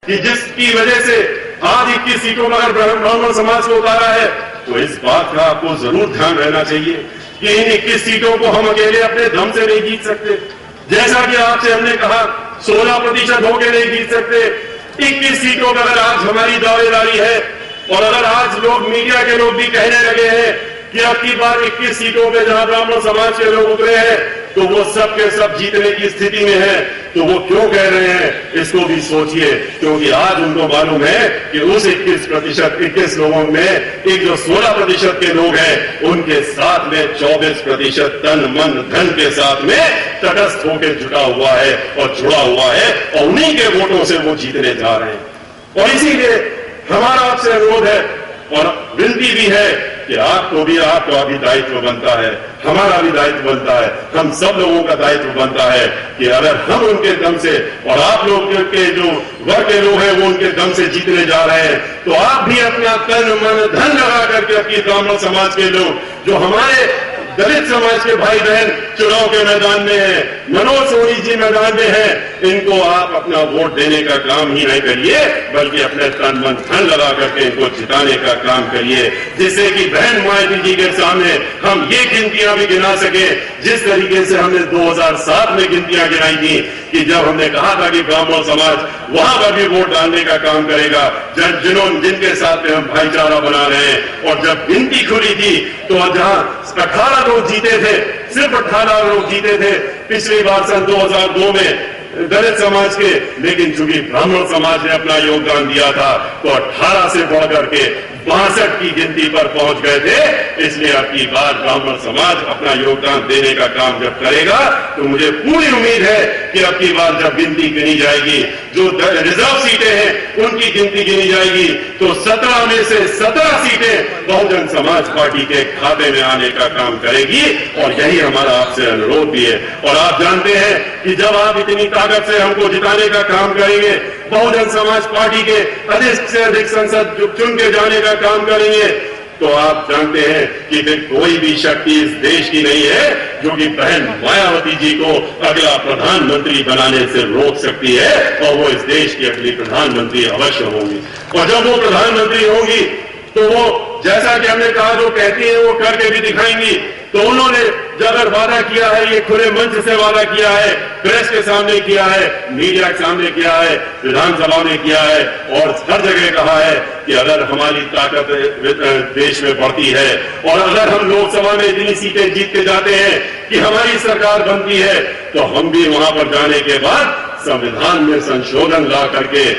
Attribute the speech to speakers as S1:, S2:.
S1: कि जिसकी वजह से आज 21 सीटों पर अगर ब्राह्मण समाज को उतारा है, तो इस बात का आपको जरूर ध्यान रहना चाहिए कि इन 21 सीटों को हम अकेले अपने दम से नहीं जीत सकते। जैसा कि आपसे हमने कहा 16% होकर नहीं जीत सकते। 21 सीटों पर अगर आज हमारी दावेदारी है और अगर आज लोग मीडिया के लोग भी कहने लगे हैं कि अब की बार 21 सीटों पे जहां ब्राह्मण समाज के लोग उतरे हैं तो वो सब के सब जीतने की स्थिति में है, तो वो क्यों कह रहे हैं इसको भी सोचिए, क्योंकि आज उनको मालूम है कि उस 21 लोगों में एक जो 16% के लोग हैं उनके साथ में 24% तन मन धन के साथ में तटस्थ होकर जुटा हुआ है और जुड़ा हुआ है और उन्हीं के वोटों से वो जीतने जा रहे हैं। और इसीलिए हमारा आपसे अनुरोध है और विनती भी है कि आपको भी आपका भी दायित्व बनता है, हमारा भी दायित्व बनता है, हम सब लोगों का दायित्व बनता है कि अगर हम उनके दम से और आप लोग के जो वर्ग के लोग हैं वो उनके दम से जीतने जा रहे हैं, तो आप भी अपना तन मन धन लगा करके अपनी ब्राह्मण समाज के लोग जो हमारे दलित समाज के भाई बहन चुनाव के मैदान में है, मनोज सोनी जी मैदान में है, इनको आप अपना वोट देने का काम ही नहीं करिए बल्कि अपने तन मन धन लगा करके इनको जिताने का काम करिए, जिससे कि बहन मायावती जी के सामने हम ये गिनतियां भी गिना सके जिस तरीके से हमने 2007 में गिनतियां गिनाई थी कि जब हमने कहा था कि ब्राह्मण समाज वहां पर भी वोट डालने का काम करेगा जिनके साथ में हम भाईचारा बना रहे हैं। और जब गिनती खुली थी तो जहां 18 लोग जीते थे, सिर्फ 18 लोग जीते थे पिछली बार सन 2002 में दलित समाज के, लेकिन चूंकि ब्राह्मण समाज ने अपना योगदान दिया था तो 18 से बढ़ करके 62 की गिनती पर पहुंच गए थे। इसलिए अब की बार ब्राह्मण समाज अपना योगदान देने का काम जब करेगा तो मुझे पूरी उम्मीद है कि अब की बार जब गिनती गिनी जाएगी, जो रिजर्व सीटें हैं उनकी गिनती गिनी जाएगी, तो 17 में से 17 सीटें बहुजन समाज पार्टी के खाते में आने का काम करेगी। और यही हमारा आपसे अनुरोध भी है। और आप जानते हैं कि जब आप इतनी ताकत से हमको जिताने का काम करेंगे, बहुजन समाज पार्टी के अधिक से अधिक संसद चुन के जाने का काम करेंगे, तो आप जानते हैं कि फिर कोई भी शक्ति इस देश की नहीं है जो कि बहन मायावती जी को अगला प्रधानमंत्री बनाने से रोक सकती है। और वो इस देश की अगली प्रधानमंत्री अवश्य होंगी। और जब वो प्रधानमंत्री होंगी तो वो जैसा कि हमने कहा जो कहती है वो करके भी दिखाएंगी। तो उन्होंने जब वादा किया है, ये खुले मंच से वादा किया है, प्रेस के सामने किया है, मीडिया के सामने किया है, विधानसभा में किया है और हर जगह कहा है कि अगर हमारी ताकत देश में बढ़ती है और अगर हम लोकसभा में इतनी सीटें जीत के जाते हैं कि हमारी सरकार बनती है, तो हम भी वहां पर जाने के बाद संविधान में संशोधन ला करके